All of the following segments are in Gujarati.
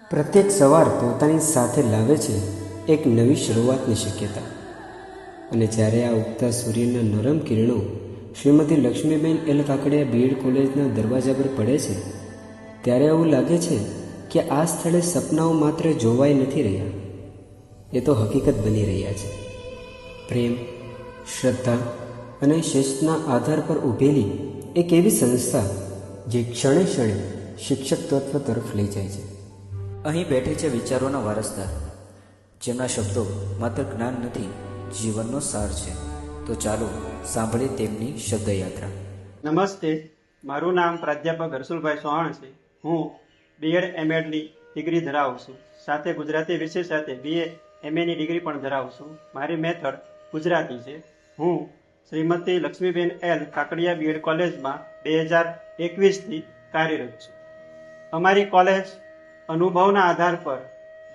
પ્રત્યેક સવાર પોતાની સાથે લાવે છે એક નવી શરૂઆતની શક્યતા. અને જ્યારે આ ઉગતા સૂર્યના નરમ કિરણો શ્રીમતી લક્ષ્મીબેન એલ કાકડિયા બીએડ કોલેજના દરવાજા પર પડે છે, ત્યારે એવું લાગે છે કે આ સ્થળે સપનાઓ માત્ર જોવાઈ નથી રહ્યા, એ તો હકીકત બની રહ્યા છે. પ્રેમ, શ્રદ્ધા અને શિસ્તના આધાર પર ઊભેલી એક એવી સંસ્થા જે ક્ષણે ક્ષણે શિક્ષક તત્વ તરફ લઈ જાય છે. અહીં બેઠે છે વિચારોના વારસદાર, જેમના શબ્દો માત્ર જ્ઞાન નથી, જીવનનો સાર છે. તો ચાલો સાંભળીએ તેમની શબ્દયાત્રા. નમસ્તે, મારું નામ પ્રાધ્યાપક હર્ષુલભાઈ ચૌહાણ છે. હું બીએડ એમએડની ડિગ્રી ધરાવું છું. સાથે ગુજરાતી વિષય સાથે BA MAની ડિગ્રી પણ ધરાવું છું. મારી મેથડ ગુજરાતી છે. હું શ્રીમતી લક્ષ્મીબેન એલ કાકડિયા બીએડ કોલેજમાં 2021થી કાર્યરત છું. અમારી કોલેજ અનુભવના આધાર પર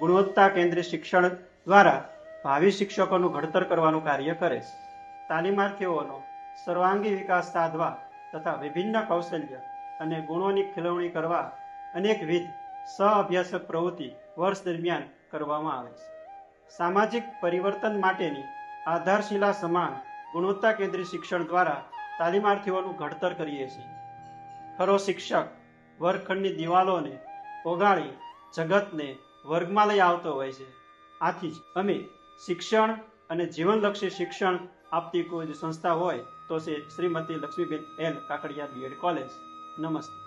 ગુણવત્તા કેન્દ્રિત શિક્ષણ દ્વારા ભાવિ શિક્ષકોનું ઘડતર કરવાનું કાર્ય કરે છે. તાલીમાર્થીઓનો સર્વાંગી વિકાસ સાધવા તથા વિભિન્ન કૌશલ્ય અને ગુણોની ખીલવણી કરવા અનેકવિધ સહ-અભ્યાસક પ્રવૃત્તિ વર્ષ દરમિયાન કરવામાં આવે છે. સામાજિક પરિવર્તન માટેની આધારશિલા સમાન ગુણવત્તા કેન્દ્રિત શિક્ષણ દ્વારા તાલીમાર્થીઓનું ઘડતર કરીએ છીએ. ખરો શિક્ષક વર્ગખંડની દિવાલોને ઓગાળી જગતને વર્ગમાં લઈ આવતો હોય છે. આથી જ અમે શિક્ષણ અને જીવનલક્ષી શિક્ષણ આપતી કોઈ સંસ્થા હોય તો છે Shrimati Laxmiben L Kakadiya B Ed college. નમસ્તે.